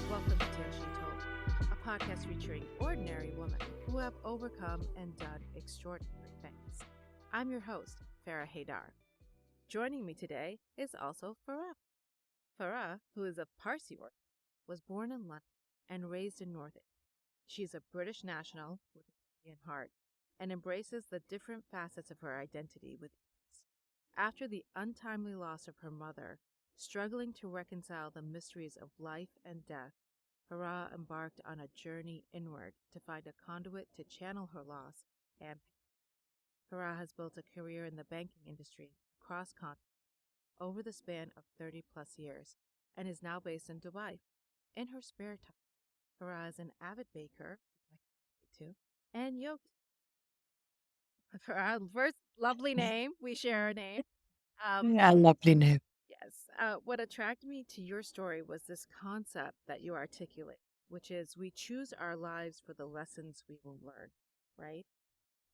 Welcome to She Told, a podcast featuring ordinary women who have overcome and done extraordinary things. I'm your host, Farrah Haidar. Joining me today is also Farah. Farah, who is of Parsi origin, was born in London and raised in North India. She's a British national with an Indian heart and embraces the different facets of her identity with ease. After the untimely loss of her mother, struggling to reconcile the mysteries of life and death, Farah embarked on a journey inward to find a conduit to channel her loss and pain. Farah has built a career in the banking industry across continents over the span of 30 plus years and is now based in Dubai. In her spare time, Farah is an avid baker, I can relate to, and yogi. Farah, first, lovely name. We share a name. Um, Yeah, lovely name. yes. What attracted me to your story was this concept that you articulate, which is we choose our lives for the lessons we will learn, right?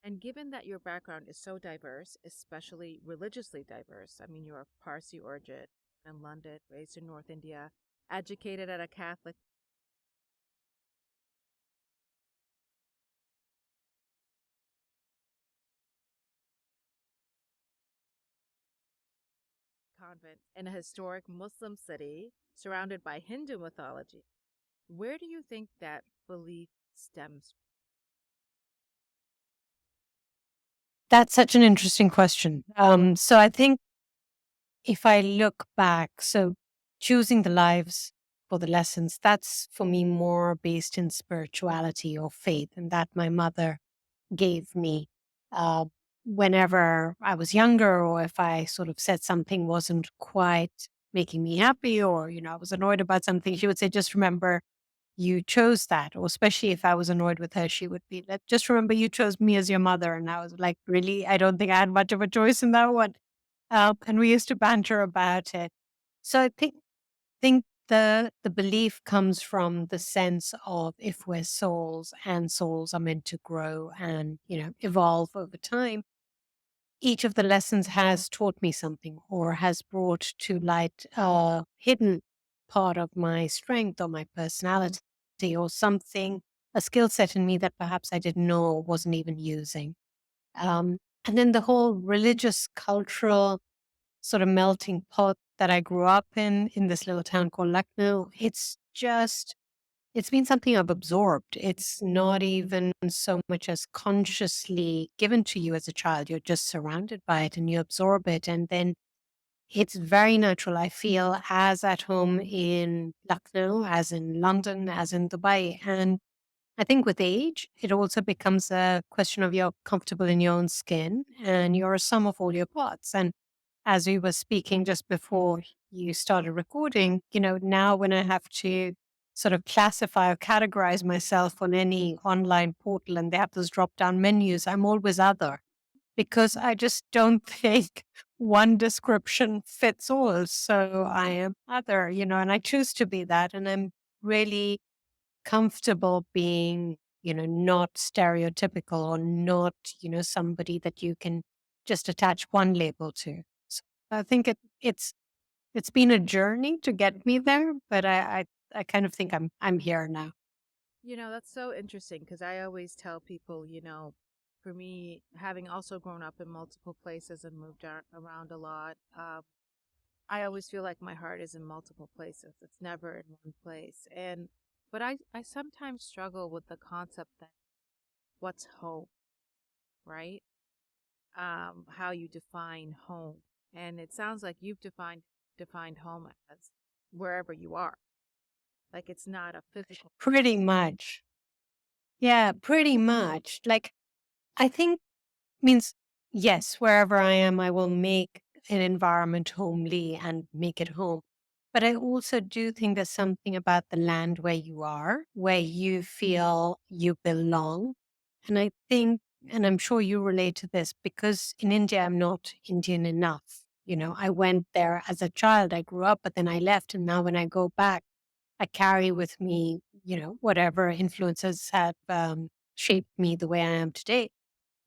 And given that your background is so diverse, especially religiously diverse, I mean, you're of Parsi origin in London, raised in North India, educated at a Catholic convent in a historic Muslim city surrounded by Hindu mythology. Where do you think that belief stems That's such an interesting question. So I think if I look back, so choosing the lives for the lessons, that's for me more based in spirituality or faith, and that my mother gave me uh, whenever I was younger, or if I sort of said something wasn't quite making me happy, or I was annoyed about something, she would say, "Just remember, you chose that." Or especially if I was annoyed with her, she would be like, "Just remember you chose me as your mother." And I was like, really? I don't think I had much of a choice in that one. And we used to banter about it. So I think the belief comes from the sense of if we're souls and souls are meant to grow and, evolve over time, each of the lessons has taught me something or has brought to light a hidden part of my strength or my personality or something, a skill set in me that perhaps I didn't know or wasn't even using. Um, and then the whole religious, cultural sort of melting pot that I grew up in this little town called Lucknow, it's been something I've absorbed. It's not even so much as consciously given to you as a child. You're just surrounded by it and you absorb it. And then it's very natural. I feel as at home in Lucknow, as in London, as in Dubai. And I think with age, it also becomes a question of you're comfortable in your own skin and you're a sum of all your parts. And as we were speaking just before you started recording, now when I have to sort of classify or categorize myself on any online portal and they have those drop down menus, I'm always other because I just don't think one description fits all. So I am other, and I choose to be that. And I'm really comfortable being, not stereotypical or not, somebody that you can just attach one label to. So I think it's been a journey to get me there, but I kind of think I'm here now. That's so interesting because I always tell people, for me, having also grown up in multiple places and moved around a lot, I always feel like my heart is in multiple places. It's never in one place. But I sometimes struggle with the concept that what's home, right? How you define home. And it sounds like you've defined home as wherever you are. Like it's not a physical. Pretty much. Yeah, pretty much. Like, I think means, yes, wherever I am, I will make an environment homely and make it home. But I also do think there's something about the land where you are, where you feel you belong. And I think, and I'm sure you relate to this, because in India, I'm not Indian enough. I went there as a child, I grew up, but then I left. And now when I go back, I carry with me, whatever influences have shaped me the way I am today.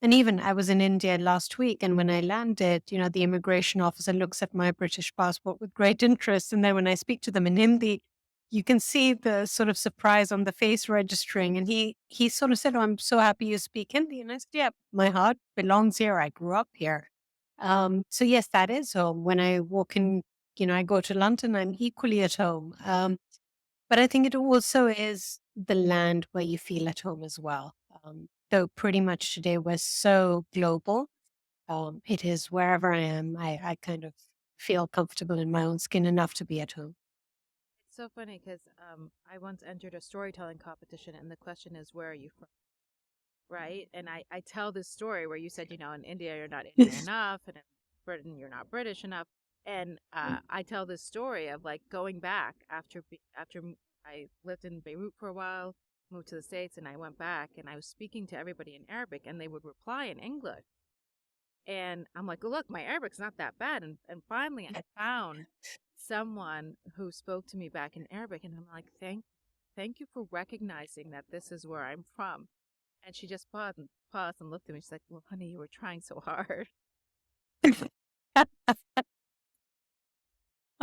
And even I was in India last week, and when I landed, the immigration officer looks at my British passport with great interest. And then when I speak to them in Hindi, you can see the sort of surprise on the face registering. And he sort of said, "Oh, I'm so happy you speak Hindi." And I said, "Yeah, my heart belongs here. I grew up here." So yes, that is home. When I walk in, I go to London, I'm equally at home. But I think it also is the land where you feel at home as well. Though pretty much today we're so global, it is wherever I am, I kind of feel comfortable in my own skin enough to be at home. It's so funny because I once entered a storytelling competition, and the question is, where are you from? Right? And I tell this story where you said, in India, you're not Indian enough, and in Britain, you're not British enough. And I tell this story of like going back after I lived in Beirut for a while, moved to the States, and I went back and I was speaking to everybody in Arabic, and they would reply in English. And I'm like, look, my Arabic's not that bad. And finally, I found someone who spoke to me back in Arabic, and I'm like, thank you for recognizing that this is where I'm from. And she just paused and looked at me. She's like, well, honey, you were trying so hard.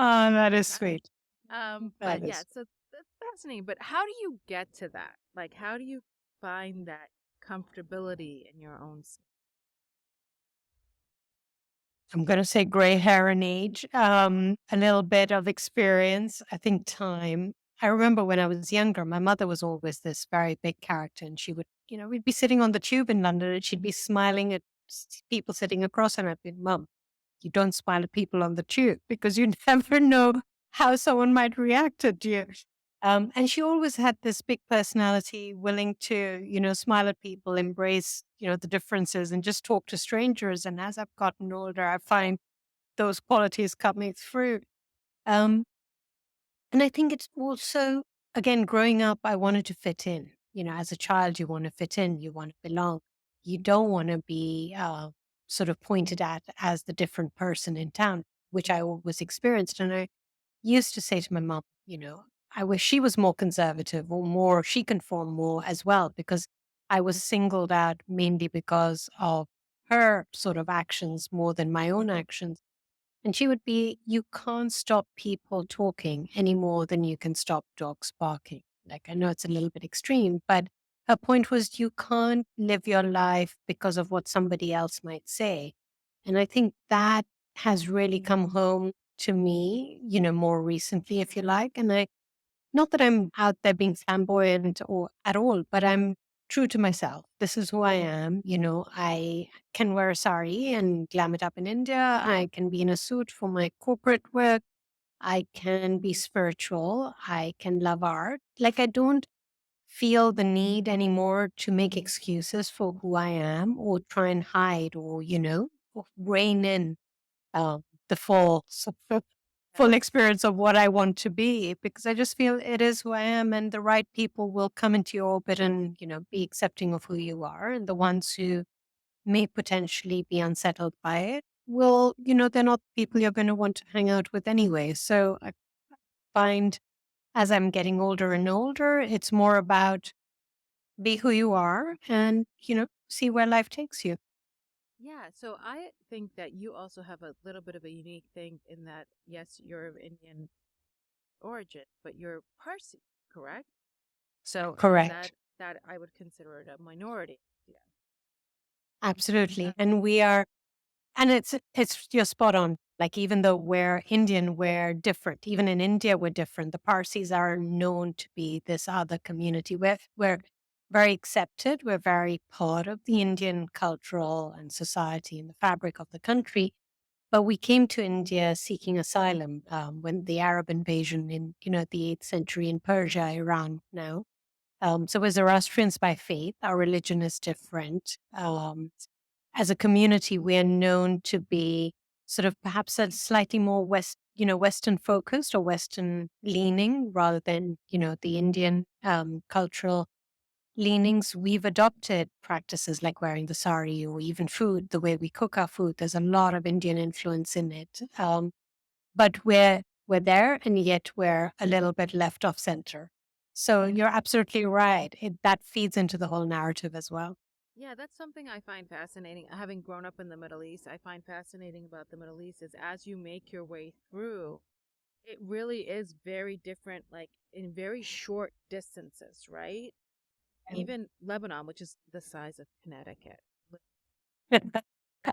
Oh, that is sweet. But That yeah, is. so that's fascinating. But how do you get to that? Like, how do you find that comfortability in your own skin? I'm going to say gray hair and age, a little bit of experience, I think time. I remember when I was younger, my mother was always this very big character, and she would, we'd be sitting on the tube in London and she'd be smiling at people sitting across, and I'd be, "Mum, you don't smile at people on the tube because you never know how someone might react to you." And she always had this big personality, willing to, smile at people, embrace, the differences and just talk to strangers. And as I've gotten older, I find those qualities coming through. Um, and I think it's also, again, growing up, I wanted to fit in. As a child, you want to fit in, you want to belong. You don't want to be sort of pointed at as the different person in town, which I always experienced. And I used to say to my mom, I wish she was more conservative or more, she conformed more as well, because I was singled out mainly because of her sort of actions more than my own actions. And she would be, "You can't stop people talking any more than you can stop dogs barking." Like, I know it's a little bit extreme, but her point was, you can't live your life because of what somebody else might say. And I think that has really come home to me, more recently, if you like. And not that I'm out there being flamboyant or at all, but I'm true to myself. This is who I am. I can wear a sari and glam it up in India. I can be in a suit for my corporate work. I can be spiritual. I can love art. Like, I don't feel the need anymore to make excuses for who I am or try and hide or, or rein in the full Yes. experience of what I want to be, because I just feel it is who I am, and the right people will come into your orbit and, be accepting of who you are. And the ones who may potentially be unsettled by it will, they're not people you're going to want to hang out with anyway. So I find as I'm getting older and older, it's more about be who you are and, see where life takes you. Yeah, so I think that you also have a little bit of a unique thing in that, yes, you're of Indian origin, but you're Parsi, correct? So Correct. that I would consider it a minority. Yeah. Absolutely. And we are, and it's you're spot on. Like, even though we're Indian, we're different. Even in India, we're different. The Parsis are known to be this other community. We're very accepted. We're very part of the Indian cultural and society and the fabric of the country. But we came to India seeking asylum when the Arab invasion in, the 8th century in Persia, Iran now. So we're Zoroastrians by faith. Our religion is different. As a community, we are known to be sort of perhaps a slightly more Western focused or Western leaning rather than, the Indian cultural leanings. We've adopted practices like wearing the sari or even food, the way we cook our food. There's a lot of Indian influence in it. But we're there, and yet we're a little bit left off center. So you're absolutely right. That feeds into the whole narrative as well. Yeah, that's something I find fascinating. Having grown up in the Middle East, I find fascinating about the Middle East is as you make your way through, it really is very different, like in very short distances, right? Even Lebanon, which is the size of Connecticut,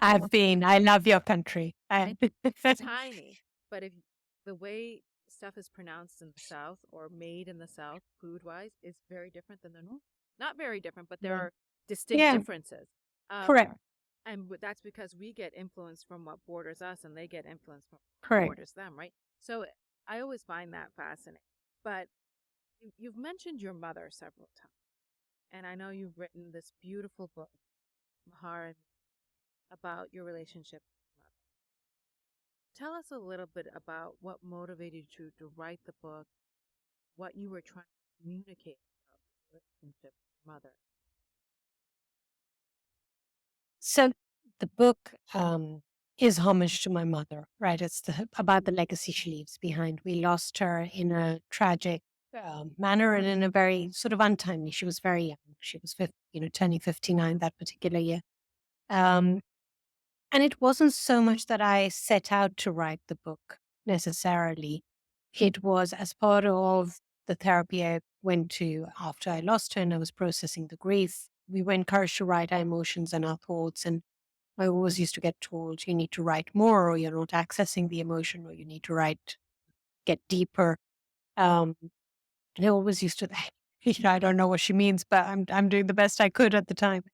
I've been. I love your country. it's tiny. But if the way stuff is pronounced in the South or made in the South, food wise, is very different than the North. Not very different, but there Yeah. are distinct Yeah, differences. Um, correct. and that's because we get influence from what borders us and they get influence from what Correct. borders them, right? So I always find that fascinating. But you've mentioned your mother several times. And I know you've written this beautiful book, Mahar, about your relationship with your mother. Tell us a little bit about what motivated you to write the book, what you were trying to communicate about your relationship with your mother. So the book is homage to my mother, right? It's about the legacy she leaves behind. We lost her in a tragic manner and in a very sort of untimely. She was very young. She was, turning 59 that particular year. Um, and it wasn't so much that I set out to write the book necessarily. It was as part of the therapy I went to after I lost her and I was processing the grief. We were encouraged to write our emotions and our thoughts. And I always used to get told you need to write more, or you're not accessing the emotion, or you need to write, get deeper. Um, and I always used to, I don't know what she means, but I'm doing the best I could at the time.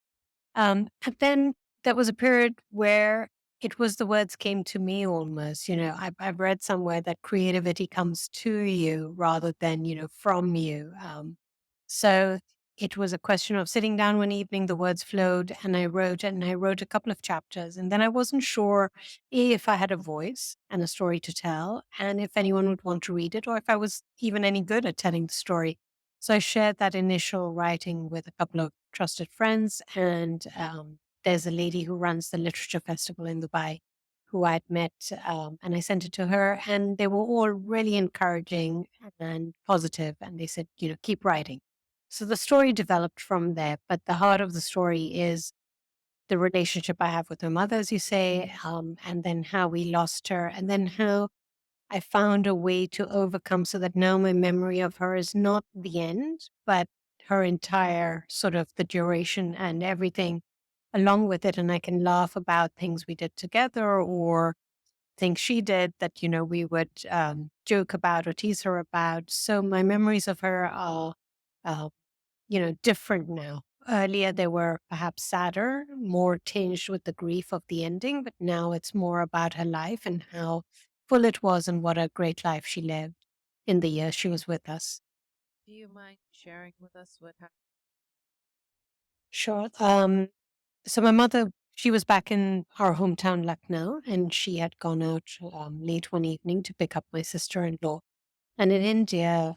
And then there was a period where it was the words came to me almost. I've read somewhere that creativity comes to you rather than, from you. So it was a question of sitting down one evening, the words flowed, and I wrote a couple of chapters. And then I wasn't sure if I had a voice and a story to tell, and if anyone would want to read it, or if I was even any good at telling the story. So I shared that initial writing with a couple of trusted friends. And there's a lady who runs the literature festival in Dubai who I'd met, and I sent it to her, and they were all really encouraging and positive. And they said, keep writing. So the story developed from there, but the heart of the story is the relationship I have with my mother, as you say, and then how we lost her, and then how I found a way to overcome so that now my memory of her is not the end, but her entire sort of the duration and everything along with it. And I can laugh about things we did together or things she did that, we would joke about or tease her about. So my memories of her are, uh, different now. Earlier, they were perhaps sadder, more tinged with the grief of the ending, but now it's more about her life and how full it was and what a great life she lived in the years she was with us. Do you mind sharing with us what happened? Sure. So my mother, she was back in our hometown, Lucknow, and she had gone out late one evening to pick up my sister-in-law. And in India,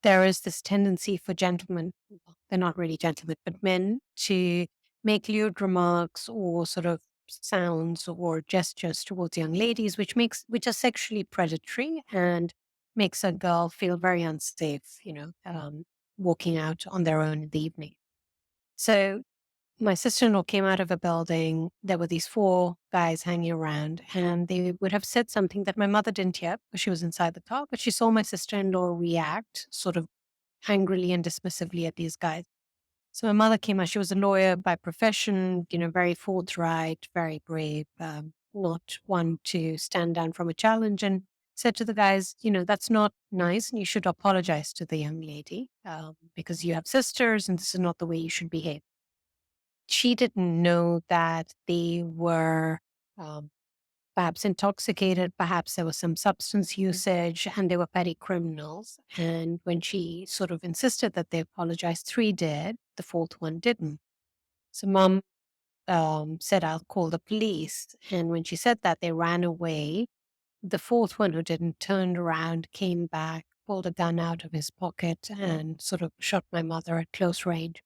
there is this tendency for gentlemen, well, they're not really gentlemen, but men to make lewd remarks or sort of sounds or gestures towards young ladies, which are sexually predatory and makes a girl feel very unsafe, walking out on their own in the evening. So my sister-in-law came out of a building. There were these four guys hanging around, and they would have said something that my mother didn't hear because she was inside the car, but she saw my sister-in-law react sort of angrily and dismissively at these guys. So my mother came out. She was a lawyer by profession, very forthright, very brave, not one to stand down from a challenge, and said to the guys, that's not nice, and you should apologize to the young lady because you have sisters, and this is not the way you should behave. She didn't know that they were um, perhaps intoxicated, perhaps there was some substance usage, and they were petty criminals. And when she sort of insisted that they apologize, three did, the fourth one didn't. So mom said, I'll call the police. And when she said that, they ran away. The fourth one, who didn't, turned around, came back, pulled a gun out of his pocket, and sort of shot my mother at close range.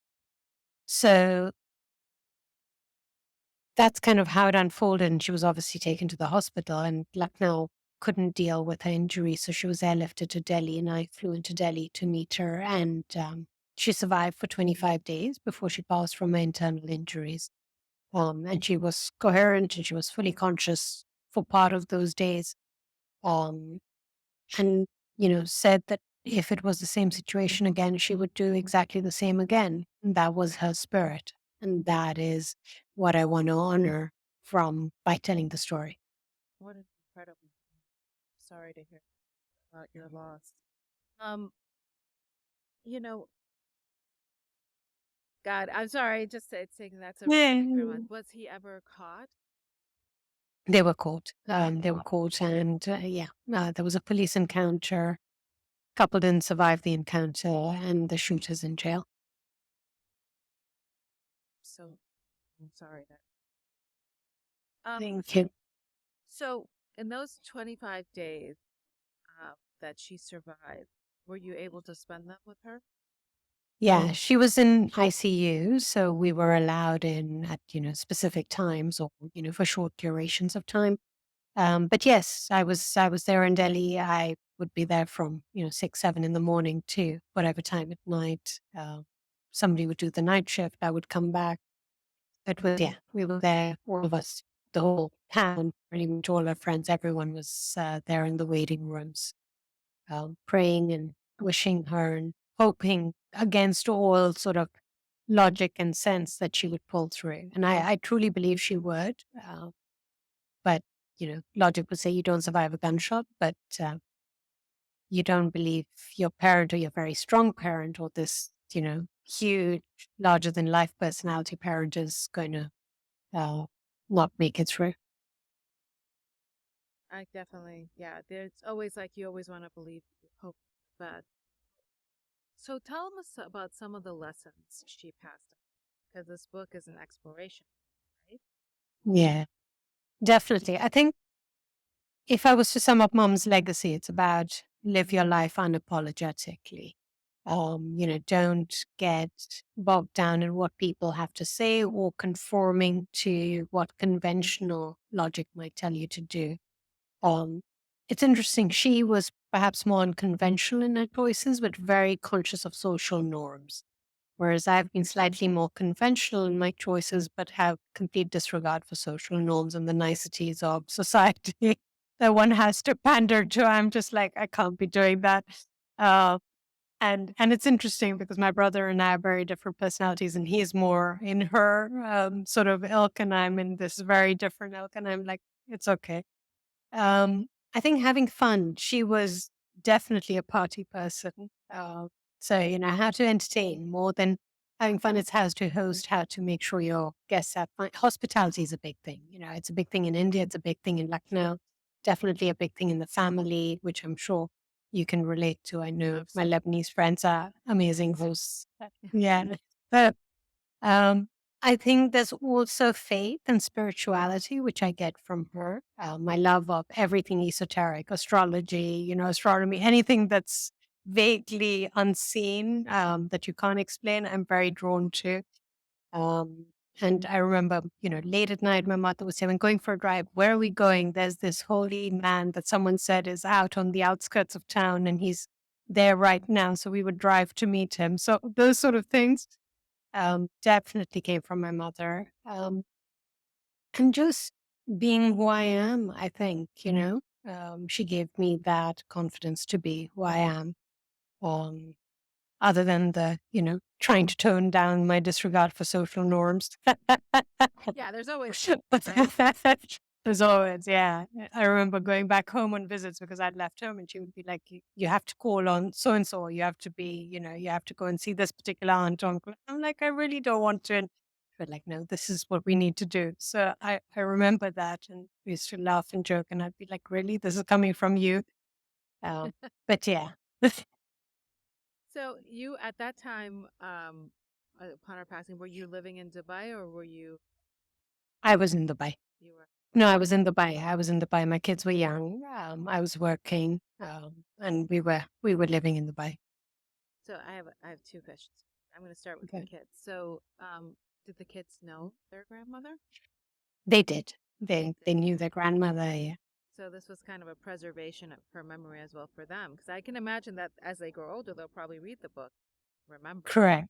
So that's kind of how it unfolded. And she was obviously taken to the hospital, and Lucknow couldn't deal with her injury. So she was airlifted to Delhi, and I flew into Delhi to meet her. And she survived for 25 days before she passed from her internal injuries. And she was coherent and she was fully conscious for part of those days. Um, and, said that if it was the same situation again, she would do exactly the same again. And that was her spirit. And that is what I want to honor from by telling the story. What an incredible. Sorry to hear about your loss. Um, you know, God, I'm sorry, just saying that's a Yeah. was he ever caught? They were caught. They were caught, and there was a police encounter. Couple didn't survive the encounter, and the shooter's in jail. So I'm sorry that. Thank you. So in those 25 days that she survived, were you able to spend them with her? Yeah, she was in ICU, so we were allowed in at specific times or for short durations of time. But yes, I was there in Delhi. I would be there from 6, 7 in the morning to whatever time at night. Somebody would do the night shift. I would come back. It was we were there, all of us, the whole town, pretty much all our friends. Everyone was there in the waiting rooms, praying and wishing her and hoping against all sort of logic and sense that she would pull through. And I truly believe she would. But, logic would say you don't survive a gunshot, but you don't believe your parent or your very strong parent or this, huge, larger than life personality parent is going to not make it through. I definitely, yeah. There's always like you always want to believe, hope, but so tell us about some of the lessons she passed on, because this book is an exploration, right? Yeah, definitely. I think if I was to sum up mom's legacy, it's about live your life unapologetically. Don't get bogged down in what people have to say or conforming to what conventional logic might tell you to do. Um, it's interesting. She was perhaps more unconventional in her choices, but very conscious of social norms. Whereas I've been slightly more conventional in my choices, but have complete disregard for social norms and the niceties of society that one has to pander to. I'm just like, I can't be doing that. Uh, and it's interesting because my brother and I are very different personalities, and he's more in her sort of ilk, and I'm in this very different ilk, and I'm like, it's okay. I think having fun. She was definitely a party person. So, how to entertain more than having fun. It's how to host, how to make sure your guests have fun. Hospitality is a big thing. It's a big thing in India. It's a big thing in Lucknow. Definitely a big thing in the family, which I'm sure you can relate to. I know my Lebanese friends are amazing hosts. Yeah. But um, I think there's also faith and spirituality, which I get from her. My love of everything esoteric, astrology, astronomy, anything that's vaguely unseen, that you can't explain, I'm very drawn to. Um, and I remember, late at night, my mother would say, "When going for a drive, where are we going? There's this holy man that someone said is out on the outskirts of town and he's there right now." So we would drive to meet him. So those sort of things definitely came from my mother. And just being who I am, I think, she gave me that confidence to be who I am. Um, Other than the, trying to tone down my disregard for social norms. Yeah, there's always, But right? there's always, yeah. I remember going back home on visits because I'd left home and she would be like, you have to call on so and so, you have to be, you have to go and see this particular aunt, uncle. I'm like, I really don't want to. And but like, no, this is what we need to do. So I remember that and we used to laugh and joke and I'd be like, really? This is coming from you? But yeah. So you at that time, upon her passing, were you living in Dubai or were you I was in Dubai. you were? No, I was in Dubai. I was in Dubai. My kids were young. I was working, and we were living in Dubai. So I have two questions. I'm going to start with the Okay. kids. So, did the kids know their grandmother? They did. They They did. knew their grandmother. Yeah. So this was kind of a preservation of her memory as well for them, because I can imagine that as they grow older, they'll probably read the book. remember. Correct.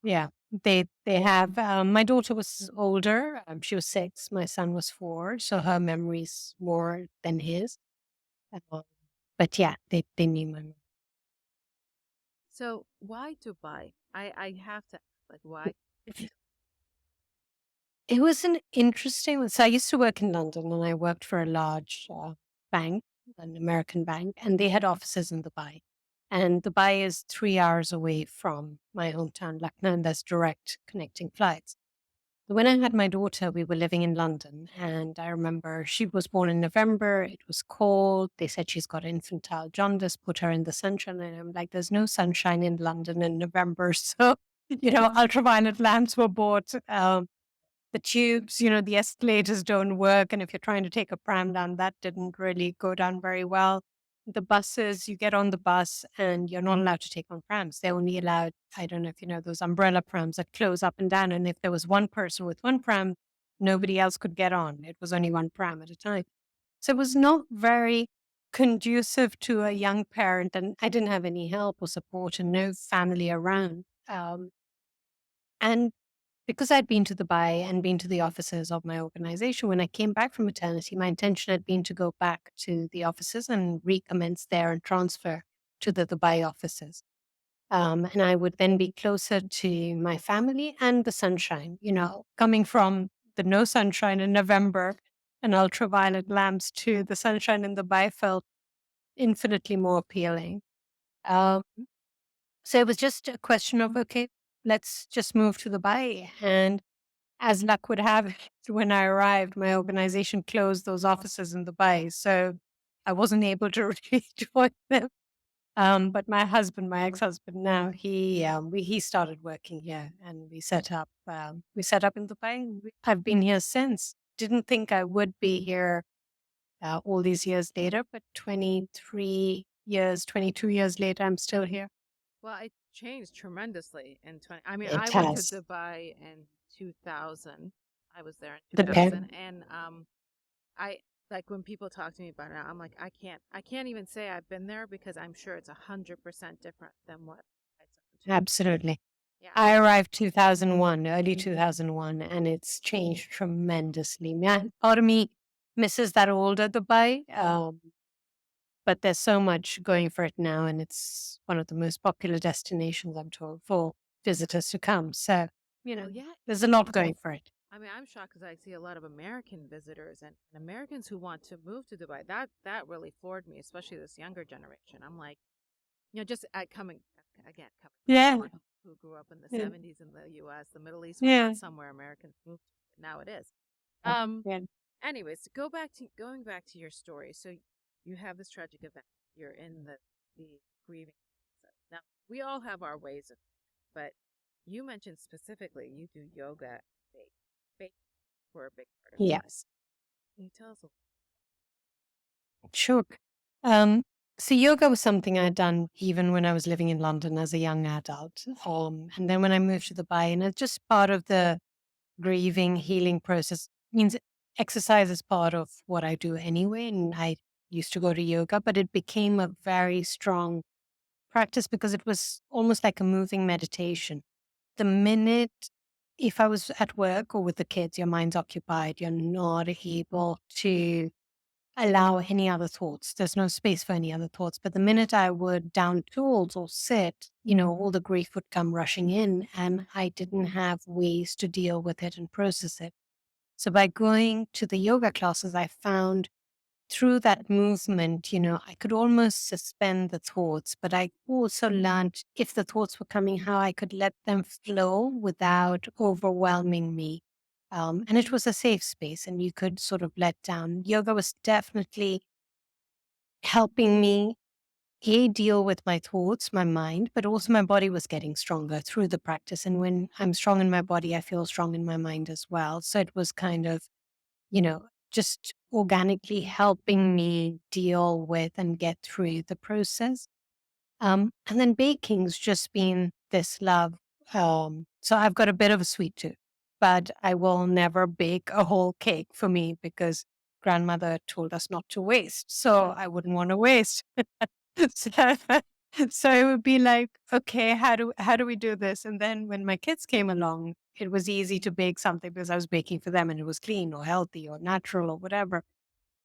Yeah. They have my daughter was older. She was 6. My son was 4. So her memory's more than his. Uh, but yeah, they knew my mom. So why Dubai? I have to like why? It was an interesting one. So I used to work in London and I worked for a large bank, an American bank, and they had offices in Dubai. And Dubai is 3 hours away from my hometown, Lucknow, and there's direct connecting flights. When I had my daughter, we were living in London, and I remember she was born in November. It was cold. They said she's got infantile jaundice, put her in the sunshine. And I'm like, there's no sunshine in London in November. So, ultraviolet lamps were bought. The tubes, the escalators don't work. And if you're trying to take a pram down, that didn't really go down very well. The buses, you get on the bus and you're not allowed to take on prams. They're only allowed, I don't know if you know, those umbrella prams that close up and down. And if there was one person with one pram, nobody else could get on. It was only one pram at a time. So it was not very conducive to a young parent. And I didn't have any help or support and no family around. And because I'd been to Dubai and been to the offices of my organization, when I came back from maternity, my intention had been to go back to the offices and recommence there and transfer to the Dubai offices. And I would then be closer to my family and the sunshine, coming from the no sunshine in November and ultraviolet lamps to the sunshine in Dubai felt infinitely more appealing. Um, so it was just a question of, okay, let's just move to Dubai. And as luck would have it, when I arrived, my organization closed those offices in Dubai. So I wasn't able to really join them. But my husband, my ex-husband now, he started working here and we set up in Dubai. I've been here since. Didn't think I would be here all these years later, but 23 years, 22 years later, I'm still here. Well, it changed tremendously in 20. I mean, I It went to has. Dubai in 2000. I was there in The parent. 2000, and I like when people talk to me about it, I'm like, I can't even say I've been there because I'm sure it's 100% different than what I saw. Absolutely. Yeah, I arrived 2001, early 2001, and it's changed tremendously. Man, part of me misses that older Dubai, but there's so much going for it now, and it's one of the most popular destinations, I'm told, for visitors to come. So, well, yeah. there's a lot going for it. I mean, I'm shocked because I see a lot of American visitors and Americans who want to move to Dubai. That really floored me, especially this younger generation. I'm like, just coming again, coming from Yeah. someone who grew up in the Yeah. 70s in the U.S., the Middle East was Yeah. not somewhere Americans moved to. Now it is. Um. Yeah. Anyways, going back to your story. So you have this tragic event. You're in the grieving process. Now we all have our ways of, but you mentioned specifically you do yoga. Bake were a big part of your life. Yes. Can you tell us a little? Sure. Um, so yoga was something I had done even when I was living in London as a young adult. And then when I moved to Dubai, and it's just part of the grieving healing process, means exercise is part of what I do anyway. And I used to go to yoga, but it became a very strong practice because it was almost like a moving meditation. The minute, if I was at work or with the kids, your mind's occupied, you're not able to allow any other thoughts. There's no space for any other thoughts. But the minute I would down tools or sit, all the grief would come rushing in and I didn't have ways to deal with it and process it. So by going to the yoga classes, I found through that movement, I could almost suspend the thoughts, but I also learned if the thoughts were coming, how I could let them flow without overwhelming me. And it was a safe space and you could sort of let down. Yoga was definitely helping me deal with my thoughts, my mind, but also my body was getting stronger through the practice. And when I'm strong in my body, I feel strong in my mind as well. So it was kind of just organically helping me deal with and get through the process. And then baking's just been this love. So I've got a bit of a sweet tooth, but I will never bake a whole cake for me because grandmother told us not to waste. So I wouldn't want to waste. So So it would be like, okay, how do we do this? And then when my kids came along, it was easy to bake something because I was baking for them and it was clean or healthy or natural or whatever.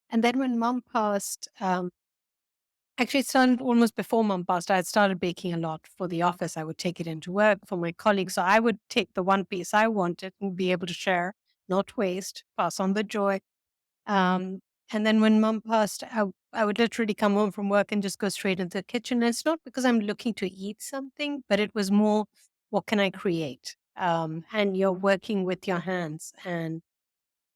And then when mom passed, actually it started almost before mom passed. I had started baking a lot for the office. I would take it into work for my colleagues. So I would take the one piece I wanted and be able to share, not waste, pass on the joy. Um, and then when mom passed, I would literally come home from work and just go straight into the kitchen. And it's not because I'm looking to eat something, but it was more, what can I create? And you're working with your hands. And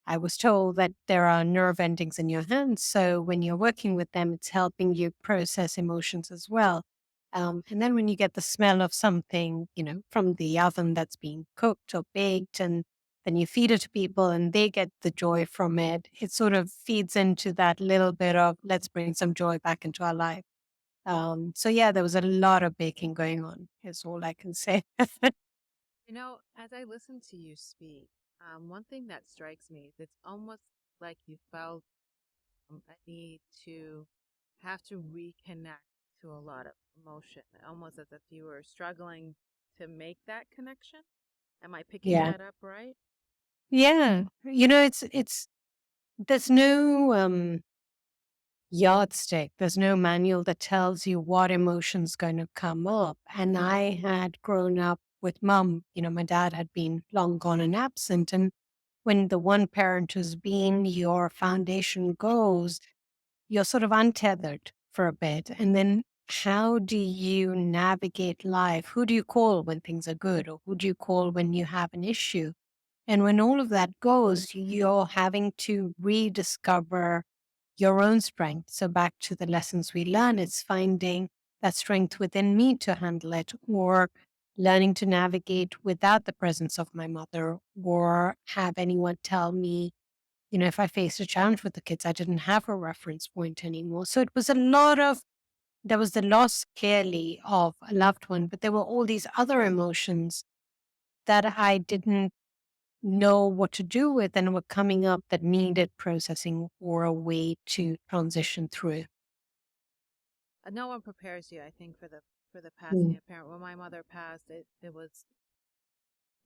I was told that there are nerve endings in your hands. So when you're working with them, it's helping you process emotions as well. And then when you get the smell of something, from the oven that's being cooked or baked, and then you feed it to people and they get the joy from it, it sort of feeds into that little bit of let's bring some joy back into our life. So yeah, there was a lot of baking going on, is all I can say. As I listen to you speak, one thing that strikes me is it's almost like you felt a need to have to reconnect to a lot of emotion, almost as if you were struggling to make that connection. Am I picking Yeah. that up right? Yeah. It's there's no yardstick. There's no manual that tells you what emotion's going to come up. And I had grown up with mom. My dad had been long gone and absent. And when the one parent who's been your foundation goes, you're sort of untethered for a bit. And then how do you navigate life? Who do you call when things are good? Or who do you call when you have an issue? And when all of that goes, you're having to rediscover your own strength. So, back to the lessons we learn, it's finding that strength within me to handle it, or learning to navigate without the presence of my mother, or have anyone tell me, if I faced a challenge with the kids, I didn't have a reference point anymore. So, it was a lot of, there was the loss clearly of a loved one, but there were all these other emotions that I didn't know what to do with and were coming up that needed processing or a way to transition through. No one prepares you, I think, for the passing Mm. of a parent. When my mother passed, it was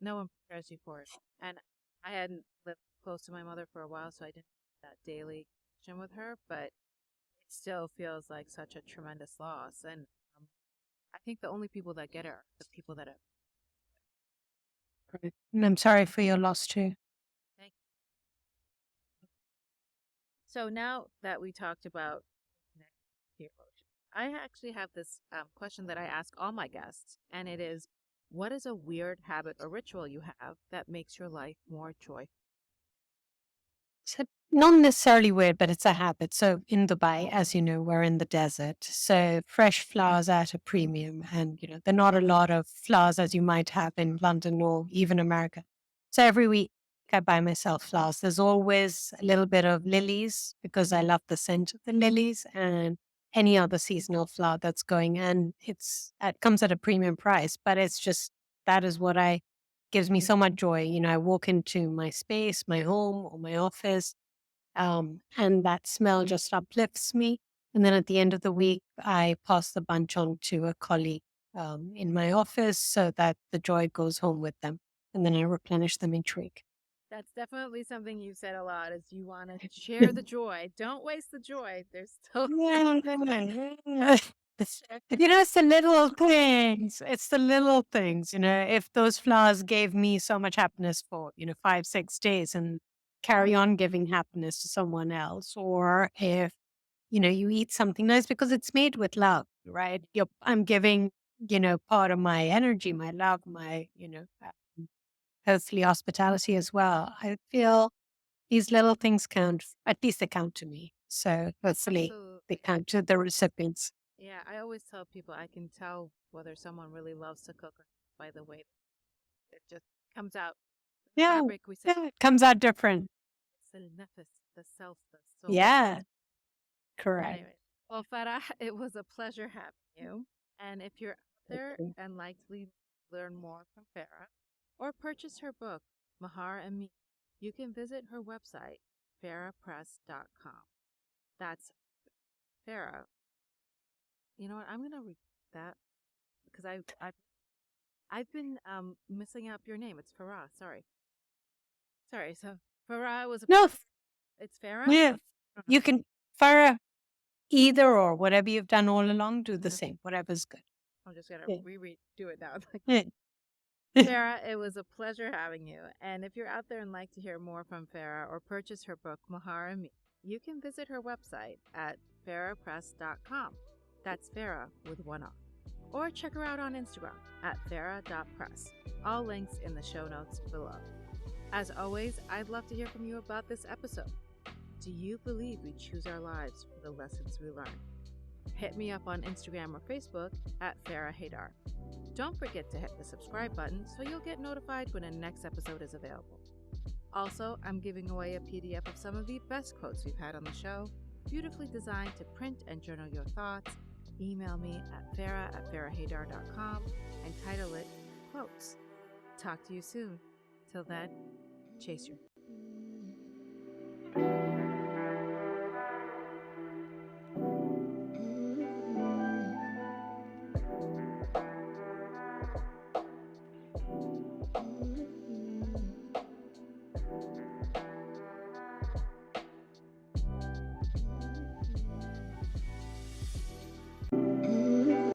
no one prepares you for it. And I hadn't lived close to my mother for a while, so I didn't have that daily connection with her, but it still feels like such a tremendous loss. And um, I think the only people that get it are the people that have. Right. And I'm sorry for your loss too. Thank So now that we talked about connecting to emotion, I actually have this question that I ask all my guests, and it is, what is a weird habit or ritual you have that makes your life more joyful? So not necessarily weird, but it's a habit. So in Dubai, as you know, we're in the desert. So fresh flowers at a premium. And, there are not a lot of flowers as you might have in London or even America. So every week I buy myself flowers. There's always a little bit of lilies because I love the scent of the lilies and any other seasonal flower that's going. And it comes at a premium price, but it's just, that is what I gives me so much joy. I walk into my space, my home or my office, and that smell just uplifts me. And then at the end of the week, I pass the bunch on to a colleague in my office so that the joy goes home with them. And then I replenish them each week. That's definitely something you've said a lot is you want to share the joy. Don't waste the joy. There's still It's the little things. It's the little things. If those flowers gave me so much happiness for, 5, 6 days and carry on giving happiness to someone else, or if, you eat something nice because it's made with love, right? I'm giving, part of my energy, my love, my, hopefully hospitality as well. I feel these little things count, at least they count to me. So hopefully they absolutely. count to the recipients. Yeah, I always tell people I can tell whether someone really loves to cook or not by the way it just comes out. In Yeah. Arabic, we say Yeah. It comes out different. it's the nafs, the self, the soul. Yeah. Correct. Anyway, well, Farah, it was a pleasure having you. And if you're out there and like to learn more from Farah or purchase her book, Mahar and Me, you can visit her website, farrahpress.com. That's Farah. You know what? I'm going to that because I've been messing up your name. It's Farrah. Sorry. So Farrah was a. No, It's Farrah. yeah, Uh-huh. you can Farah either or whatever you've done all along, do the Okay. same. Whatever's good. I'm just gonna Yeah. do it now. Yeah. Farrah, it was a pleasure having you. And if you're out there and like to hear more from Farrah or purchase her book, Mahara Me, you can visit her website at farrahpress.com. That's Farrah with one R. Or check her out on Instagram at farrah.press. All links in the show notes below. As always, I'd love to hear from you about this episode. Do you believe we choose our lives for the lessons we learn? Hit me up on Instagram or Facebook at Farrah Haidar. Don't forget to hit the subscribe button so you'll get notified when a next episode is available. Also, I'm giving away a PDF of some of the best quotes we've had on the show, beautifully designed to print and journal your thoughts. Email me at farrah@farrahhaidar.com and title it Quotes. Talk to you soon. Till then, chase your